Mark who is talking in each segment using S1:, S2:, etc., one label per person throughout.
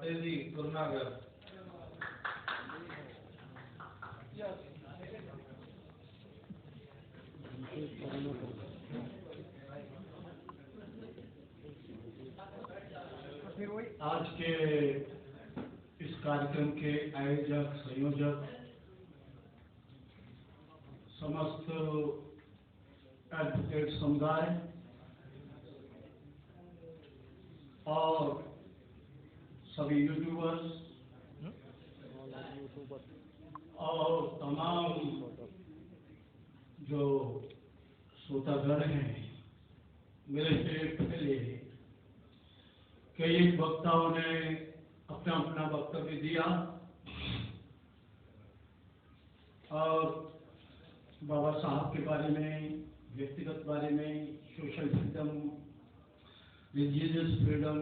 S1: तेजी गुरुनगर।
S2: आज के इस कार्यक्रम के आयोजक संयोजक समस्त एडवोकेट समुदाय और सभी यूट्यूबर्स और तमाम जो श्रोतागण हैं, मेरे से पहले कई वक्ताओं ने अपना अपना वक्तव्य दिया और बाबा साहब के बारे में, व्यक्तिगत बारे में, social freedom, religious freedom,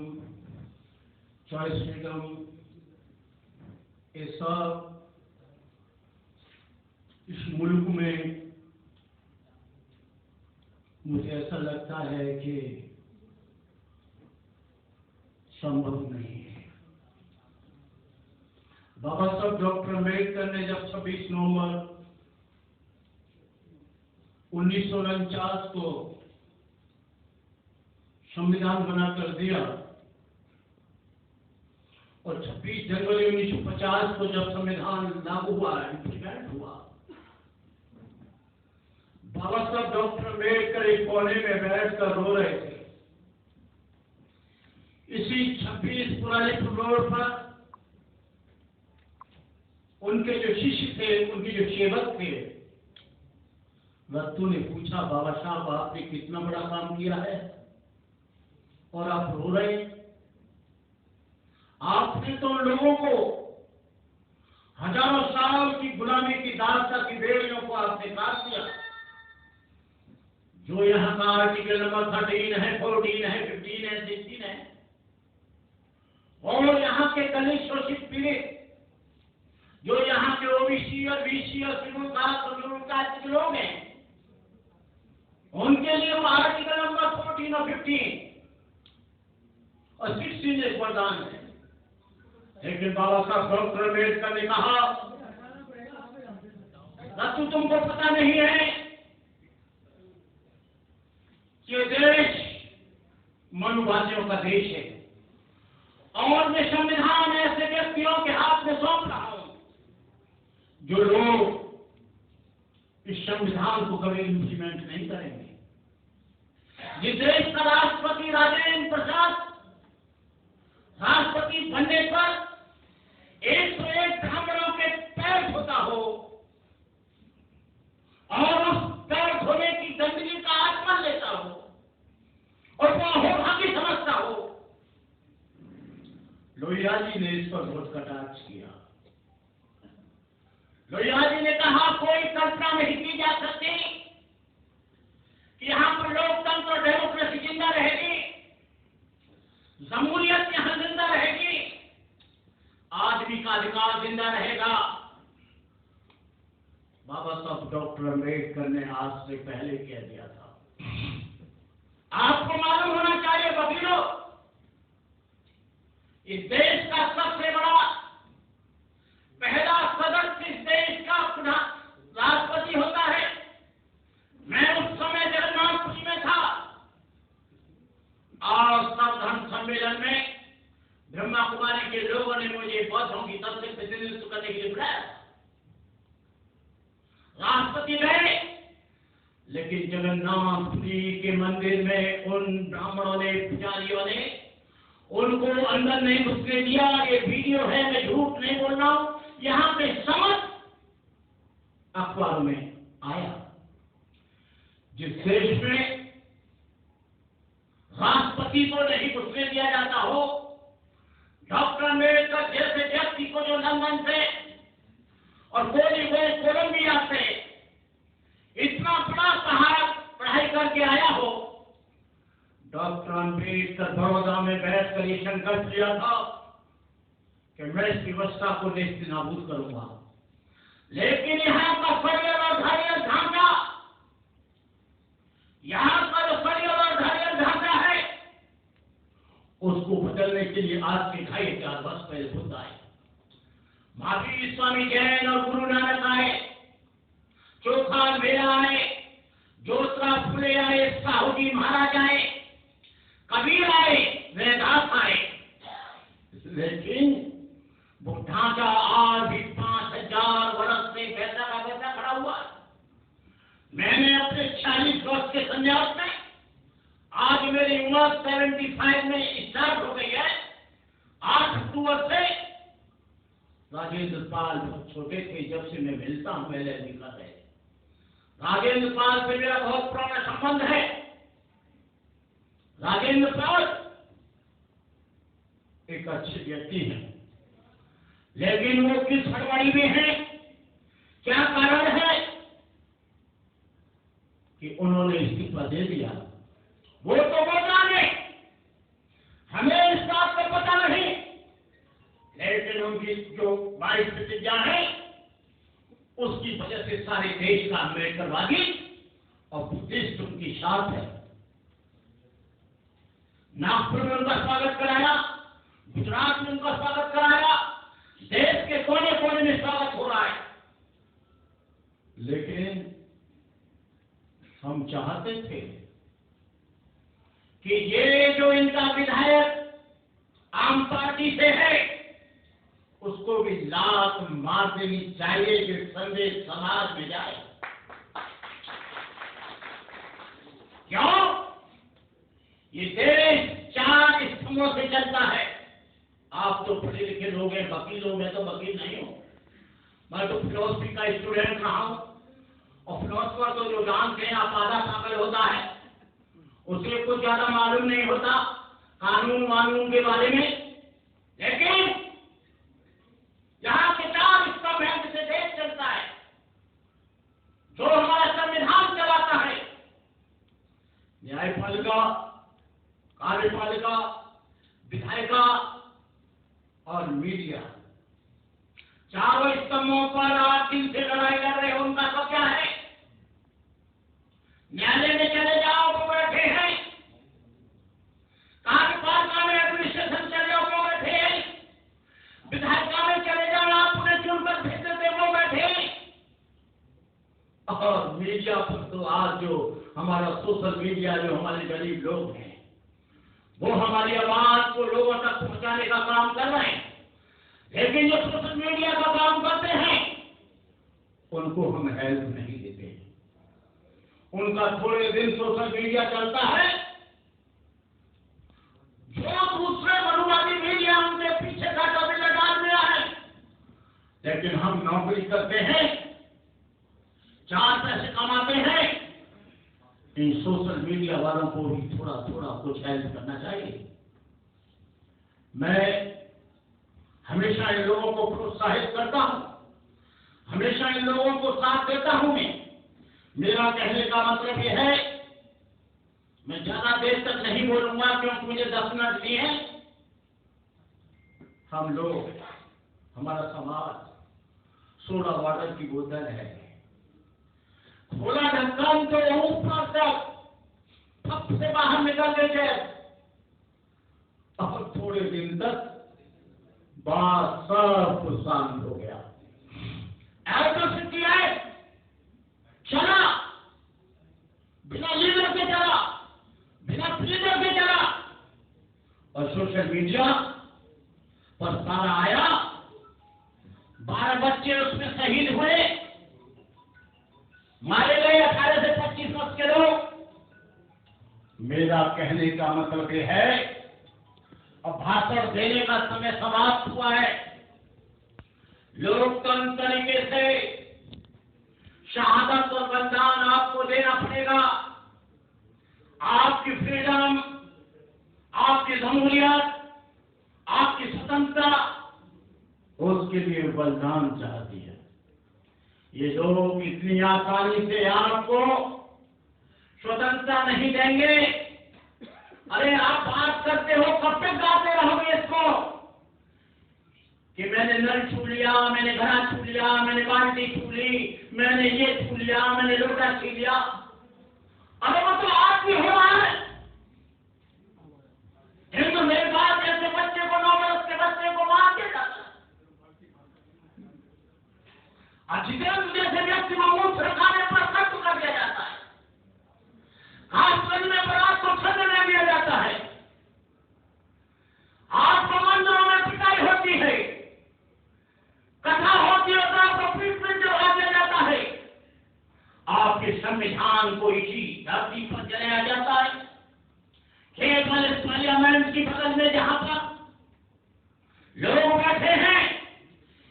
S2: choice freedom, ये सब इस मुल्क में मुझे ऐसा लगता है कि संभव नहीं है। बाबा साहब डॉक्टर अम्बेडकर ने जब 26 नवंबर 1949 को संविधान बनाकर दिया और 26 जनवरी 1950 को जब संविधान लागू हुआ, इम्प्लीमेंट हुआ, बाबा साहब डॉक्टर अम्बेडकर एक कोने में बैठकर रो रहे थे। इसी 26 पुराने रोड पर उनके जो शिष्य थे, उनके जो सेवक थे, वक्तों ने पूछा, बाबा साहब आपने कितना बड़ा काम किया है और आप रो रहे हैं? आपने तो लोगों को हजारों साल की गुलामी की दास्ता की बेड़ियों को आपने काट दिया। जो यहाँ का आर्टिकल नंबर 13 है, 14 है, 15 है, 16 है, और यहाँ के दलित शोषित पीड़ित, जो यहाँ के ओबीसी और बीसी और शेड्यूल कास्ट और शेड्यूल कास्ट के लोग हैं, उनके लिए वो आर्टिकल नंबर 14 और 15 और 16 एक वरदान है। लेकिन बाबा साहब डॉक्टर अम्बेडकर ने कहा, रत्तू तुमको पता नहीं है कि देश मनुवादियों का देश है और मैं संविधान ऐसे व्यक्तियों के हाथ में सौंप रहा हूं जो लोग इस संविधान को कभी इम्प्लीमेंट नहीं करेंगे। जिस देश का राष्ट्रपति राजेंद्र प्रसाद राष्ट्रपति बनने पर 101 ब्राह्मणों के पैर धोता हो और उस पैर धोने की गंदगी का आत्मा लेता हो और वो अहोभागी समझता हो, लोहिया जी ने इस पर बहुत कटाक्ष किया। लोहिया जी ने कहा, कोई कल्पना नहीं की जा सकती कि यहाँ पर लोकतंत्र और डेमोक्रेसी जिंदा रहेगी, जमहूरियत यहाँ जिंदा रहेगी, आदमी का अधिकार जिंदा रहेगा। बाबा साहब डॉक्टर अम्बेडकर ने आज से पहले कह दिया था। आपको मालूम होना चाहिए वकीलों, इस देश का सबसे बड़ा पहला सदस्य इस देश का राष्ट्रपति होता है। मैं उस समय जगन्नाथपुरी में था और संविधान सम्मेलन में ब्रह्मा कुमारी के लोगों ने मुझे बौद्धों की तरफ से प्रतिनिधित्व करने के लिए बुलाया। राष्ट्रपति गए, लेकिन जगन्नाथपुरी के मंदिर में उन ब्राह्मणों ने, पुजारियों ने उनको अंदर नहीं घुसने दिया। ये वीडियो है, मैं झूठ नहीं बोल रहा हूं, यहाँ पे समझ अखबार में आया। जिस देश में राष्ट्रपति को नहीं घुसने दिया जाता हो, डॉक्टर अम्बेडकर जैसे व्यक्ति को जो लंदन से और कोलंबिया से इतना बड़ा पढ़ाई करके आया हो, डॉक्टर अम्बेडकर बड़ौदा में बैठकर ये संकल्प लिया था कि मैं इस व्यवस्था को नेस्तनाबूद करूंगा। लेकिन यहाँ का फरियल और धैर्य ढांचा, यहाँ का जो फरियल और धैर्य ढांचा है, उसको बदलने के लिए आज से 2,500 वर्ष पहले बुद्ध आए, महावीर स्वामी जैन और गुरु नानक आए, चोखा मेरा आए, ज्योतिराव फुले आए, साहू जी महाराज आए, कबीर आए, रैदास आए, लेकिन वो ढांचा आज भी 5,000 वर्ष से वैसा का वैसा खड़ा हुआ। मैंने अपने 40 वर्ष के संन्यास में, आज मेरी उम्र 75 में स्टार्ट हो गई है, 8 अक्टूबर से। राजेंद्र पाल बहुत छोटे थे जब से मैं मिलता हूं, पहले लिखा है। राजेंद्र पाल से मेरा बहुत पुराना संबंध है। राजेंद्र पाल एक अच्छे व्यक्ति है, लेकिन वो किस हड़बड़ी में है, क्या कारण है कि उन्होंने इस्तीफा दे दिया, वो तो वो जाने, हमें इस बात का पता नहीं। लेकिन उनकी जो 22 प्रतिज्ञा है, उसकी वजह से सारे देश का अम्बेडकरवादी और बुद्धिस्ट उनकी साथ है। नागपुर में उनका स्वागत कराया, गुजरात में उनका स्वागत कराया, देश के कोने कोने में स्वागत हो रहा है। लेकिन हम चाहते थे कि ये जो इनका विधायक आम पार्टी से है, उसको भी लात मार देनी चाहिए कि संदेश समाज में जाए। क्यों? ये देश 4 स्तंभों से चलता है। आप तो पढ़े लिखे लोग हैं, वकील हो, मैं तो वकील नहीं हूं, मैं तो फिलोसफी का स्टूडेंट रहा हूं। और फिलोसफर तो जो जानते हैं आप आधा पागल होता है, उसे कुछ ज्यादा मालूम नहीं होता कानून वानून के बारे में। लेकिन यहाँ के 4 स्तंभ है जिसे देश चलता है, जो हमारा संविधान चलाता है, न्यायपालिका, कार्यपालिका, विधायिका और मीडिया। 4 स्तंभों पर आप दिन से लड़ाई कर रहे हो, उनका तो क्या है? न्यायालय में चले जाओ, वो बैठे हैं। कार्यपालिका में एडमिनिस्ट्रेशन चले जाओ, वो बैठे हैं। विधायिका में चले जाओ, आप उन्हें चुनकर भेज देते, वो बैठे हैं। और मीडिया पर तो आज जो हमारा सोशल मीडिया, जो हमारे गरीब लोग हैं, वो हमारी आवाज को लोगों तक पहुंचाने का काम कर रहे हैं। लेकिन जो सोशल मीडिया का काम करते हैं, उनको हम हेल्प नहीं देते। उनका थोड़े दिन सोशल मीडिया चलता है, जो दूसरे मनुवादी मीडिया उनके पीछे का कबीला डाल दिया है। लेकिन हम नौकरी करते हैं, 4 पैसे कमाते हैं, इन सोशल मीडिया वालों को भी थोड़ा थोड़ा कुछ हेल्प करना चाहिए। मैं हमेशा इन लोगों को प्रोत्साहित करता हूं, हमेशा इन लोगों को साथ देता हूं। मेरा कहने का मतलब यह है, मैं ज्यादा देर तक नहीं बोलूंगा क्योंकि मुझे 10 मिनट दिए हैं। हम लोग, हमारा समाज 16 वाटर की बोतल है, खोला ढक्कन तो ऊपर तक फप से बाहर निकल गए, और थोड़े दिन तक बात सब शांत हो गया। एलेक्ट्रिसिटी है, चला, बिना लीडर के चला, बिना लीडर के चला, और सोशल मीडिया पर सारा आया। 12 बच्चे उसमें शहीद हुए, मारे गए 18 से 25 वर्ष के लोग। मेरा कहने का मतलब यह है, अब भाषण देने का समय समाप्त हुआ है। लोकतंत्र तरीके से शहादत और बलिदान आपको देना पड़ेगा। आपकी फ्रीडम, आपकी जमहूरियत, आपकी स्वतंत्रता, उसके लिए बलिदान चाहती है। ये लोग इतनी आसानी से आपको स्वतंत्रता नहीं देंगे। अरे आप बात करते हो, कब तक गाते रहोगे इसको कि मैंने नल छू लिया, मैंने घड़ा छू लिया, मैंने बाल्टी छू ली, मैंने ये छू लिया, मैंने लोटा छू लिया। अरे वो तो आज भी हो रहा है। हिंदू मेरे जितेंद्र जैसे व्यक्ति को मूर्ख रखाने पर खत्म कर दिया जाता है, घास करने पर आपको छंदने दिया जाता है, आपको मंदिरों में पिटाई होती है, कथा होती है तो आपको पीठ में चढ़ा दिया जाता है, आपके संविधान को इसी धरती पर जलाया जाता है। खेत वाले पार्लियामेंट की बगल में जहां पर लोग बैठे हैं,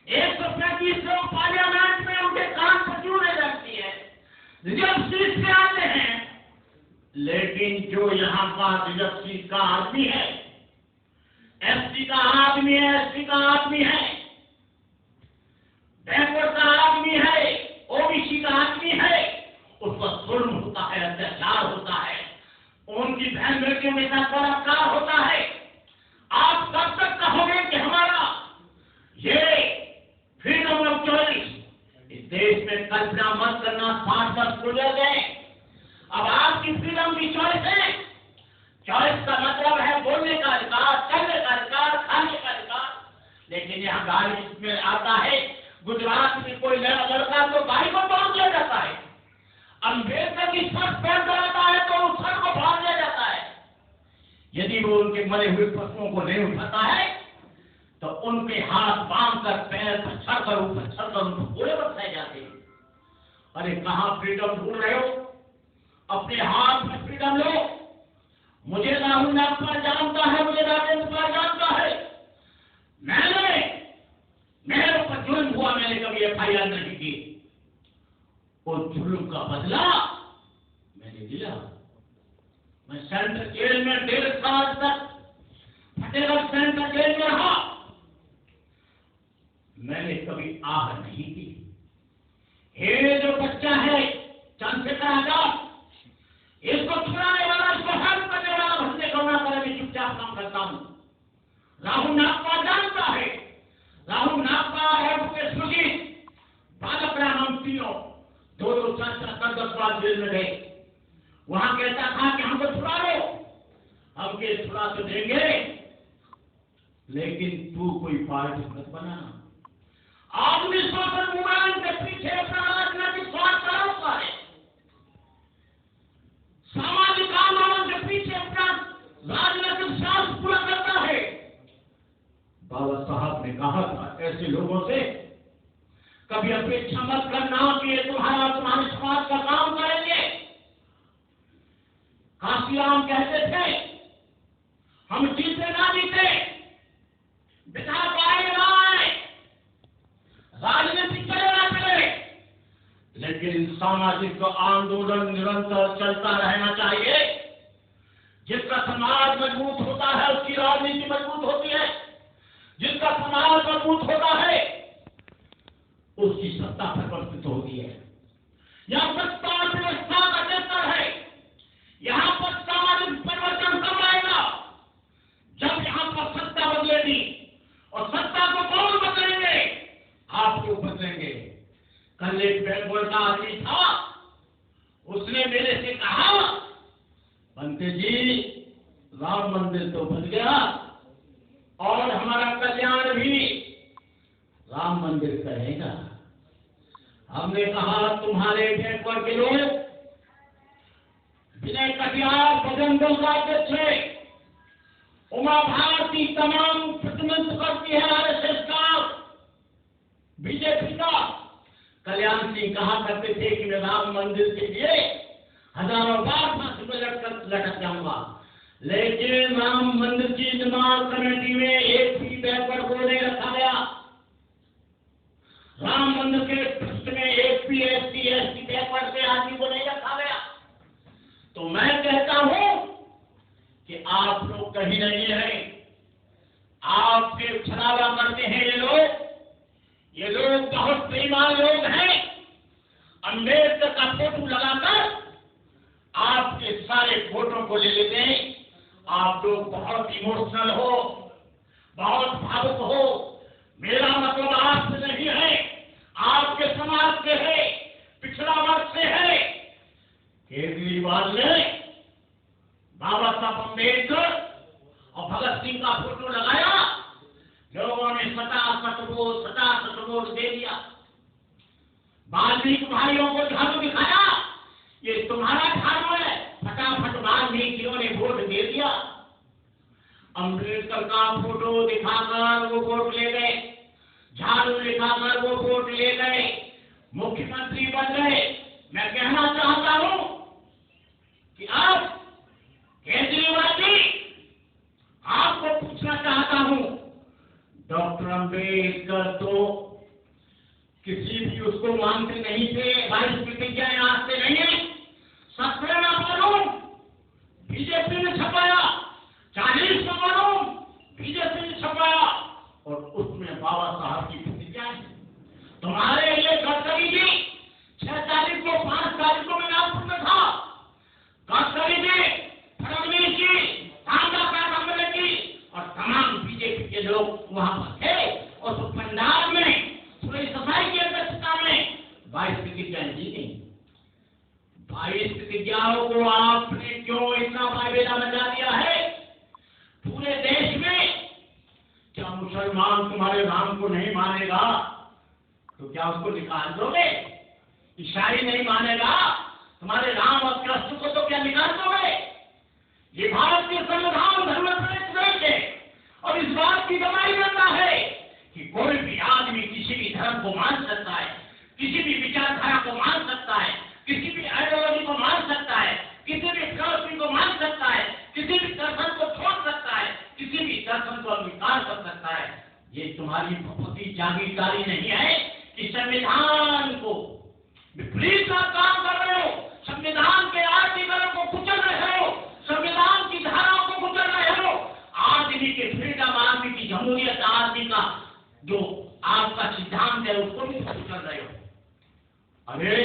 S2: 135 लोग पार्लियामेंट में, उनके कान पर चूड़े लगती है, रिजर्व सीट से आते हैं, लेकिन जो यहाँ का रिजर्व सीट का आदमी है, एसटी का आदमी है, एसटी का आदमी है, बैकवर्ड का आदमी है, ओबीसी का आदमी है, उस पर जुल्म होता है, अत्याचार होता है, उनकी बहन बेटियों के साथ बलात्कार होता है। आप कब तक कहोगे कि हमारा ये फ्रीडम ऑफ चॉइस, इस देश में कल्पना मत करना 60 वर्ष गुजर गए, अब आपकी फ्रीडम की चॉइस है। चॉइस का मतलब है बोलने का अधिकार, चलने का अधिकार, खाने का अधिकार, लेकिन यहाँ गाली में आता है, गुजरात में कोई लड़का तो गाय को तोड़ दिया जाता है, अम्बेडकर की शर्ट पहन कराता है तो उस शर्ट को फाड़ दिया जाता है, यदि वो उनके मरे हुए पशुओं को नहीं उठाता है तो उनके हाथ बांध कर पैर पर चढ़कर ऊपर चढ़कर उनको गोले बरसाए जाते हैं। अरे कहाँ फ्रीडम ढूंढ रहे हो? अपने हाथ में फ्रीडम लो। मुझे राहुल नागपाल जानता है, मुझे राजेंद्र कुमार जानता है, मेरे ऊपर जुल्म हुआ, मैंने कभी FIR नहीं की, और जुल्म का बदला मैंने लिया। मैं सेंट्रल जेल में 1.5 साल तक फतेहगढ़ सेंट्रल जेल में रहा, मैंने कभी आह नहीं की। ये जो बच्चा है चंद्रशेखर आजाद, इसको छुड़ाने वाला, इसको हेल्प करने वाला भटके करना करे, मैं चुपचाप काम करता हूं। राहुल नागपाल जानता है, राहुल नागपाल एडवोकेट सुजीत, बालक राम, हम तीनों 2-2 4-4 10 बार जेल में गए। वहां कहता था कि हमको छुड़ा लो, हम के छुड़ा तो देंगे, लेकिन तू कोई पार्टी मत बनाना। आदमी सोशल मूवमेंट के पीछे अपना राजनीतिक स्वार्थ का है, सामाजिक आंदोलन के पीछे अपना राजनीतिक स्वार्थ पूरा करता है। बाबा साहब ने कहा था ऐसे लोगों से कभी अपेक्षा मत करना कि ये तुम्हारे समाज का काम करेंगे। काशीराम कहते थे, हम जीते ना जीते, विधायक आए ना आए, राजनीति चले ना चले, लेकिन सामाजिक आंदोलन निरंतर चलता रहना चाहिए। जिसका समाज मजबूत होता है उसकी राजनीति मजबूत होती है, जिसका समाज मजबूत होता है उसकी सत्ता परिवर्तित होती है। यह सत्ता व्यवस्था का क्षेत्र है, यहाँ पर सामाजिक परिवर्तन कब आएगा? जब यहाँ पर सत्ता बदलेगी, और सत्ता को कौन बदलेंगे? आप लोग बदलेंगे। कल एक बैकवर्ड का आदमी था, उसने मेरे से कहा, बनते जी राम मंदिर तो बन गया और हमारा कल्याण भी राम मंदिर करेगा। हमने कहा तुम्हारे बैकवर्ड के लोग, विनय कटियार बजरंग दल का अध्यक्ष है, उमा भारती तमाम प्रतिनिधित्व करती है RSS का, बीजेपी का। कल्याण सिंह कहा करते थे कि मैं राम मंदिर के लिए हजारों बार फांसी पर लटक जाऊंगा, लेकिन राम मंदिर की निर्माण कमेटी में एक भी बैकवर्ड को नहीं रखा गया। राम मंदिर के ट्रस्ट में एक भी SC बैकवर्ड के आदमी को नहीं रखा गया। तो मैं कहता हूं कि आप लोग कहीं नहीं है, आपके छलावा करते हैं ये लोग बहुत बेईमान लोग हैं। अम्बेडकर का फोटो लगाकर आपके सारे वोटों को ले लेते हैं। आप लोग बहुत इमोशनल हो, बहुत भावुक हो। मेरा मतलब आपसे नहीं है, आपके समाज से है, पिछड़ा वर्ग से है। केजरीवाल ने बाबा साहब अम्बेडकर और भगत सिंह का फोटो लगाया, लोगों ने 67 वोट दे दिया। वाल्मीकि भाइयों को झाड़ू दिखाया, ये तुम्हारा झाड़ू है, फटाफट वाल्मीकियों ने वोट दे दिया। अम्बेडकर का फोटो दिखाकर वो वोट ले गए, झाड़ू दिखाकर वो वोट ले गए, मुख्यमंत्री बन गए। मैं कहना चाहता हूं कि अब केजरीवाल जी, आपको पूछना चाहता हूं, डॉक्टर अम्बेडकर तो किसी भी उसको मानते नहीं थे, 22 प्रतिज्ञाएं आज से नहीं है, 17 कानून बीजेपी ने छपाया, 40 कानून बीजेपी ने छपाया, और उसमें बाबा साहब की प्रतिज्ञाएं। तुम्हारे लिए गडकरी जी 6 तारीख को 5 तारीख को मैं नागपुर में था, गडकरी जी, फडणवीस जी, रामदास जी और तमाम बीजेपी के लोग वहां पर थे, और तो पंजाब में पूरी सफाई की अध्यक्षता में 22 प्रतिज्ञाएं दी गई। 22 प्रतिज्ञाओं को आपने क्यों इतना वायवेला मचा दिया है पूरे देश में? क्या मुसलमान तुम्हारे राम को नहीं मानेगा तो क्या उसको निकाल दोगे? ईसाई नहीं मानेगा तुम्हारे राम और कृष्ण को तो क्या निकाल दोगे? ये भारत के संविधान धर्मनिरपेक्ष देश है, और इस बात की गवाही देता है कि कोई भी आदमी किसी भी धर्म को मान सकता है, किसी भी विचारधारा को मान सकता है, किसी भी आइडियोलॉजी को मान सकता है, किसी भी फिलॉसफी को मान सकता है, किसी भी दर्शन को छोड़ सकता है, किसी भी दर्शन को अंगीकार कर सकता है। ये तुम्हारी बहुत जागीरदारी नहीं है कि संविधान को विपरीत का काम कर रहे हो, संविधान के आर्टिकलों को कुचल रहे हो, संविधान की धाराओं को कुचल रहे हो, आदमी के फ्रीडम, आदमी की जमहूरियत, आदमी का जो आपका सिद्धांत है उसको भी कुचल रहे हो। अरे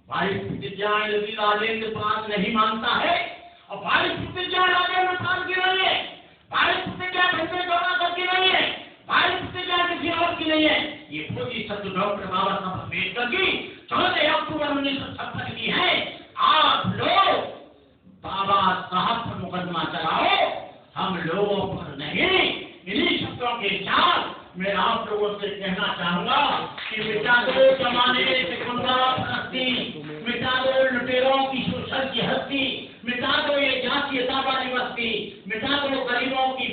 S2: 22 प्रतिज्ञाएं यदि राजेंद्र प्रसाद नहीं मानता है, और 22 प्रतिज्ञाएं राजेंद्र प्रसाद की नहीं है, 22 प्रतिज्ञाएं भंजे गौरव की नहीं है, 22 प्रतिज्ञाएं किसी और की नहीं है, ये पूरी सत्य डॉक्टर बाबा साहब अम्बेडकर की 14 अक्टूबर 1956 की है। आप लोग बाबा साहब पर मुकदमा चलाओ, हम लोगों पर नहीं। इन्हीं शब्दों के साथ मैं आप लोगों से कहना चाहूंगा कि मिटा दो जमाने से गुंडागर्दी, मिटा दो लुटेरों की शोषण की हस्ती, मिटा दो ये जातीयता वाली बस्ती, मिटा दो गरीबों की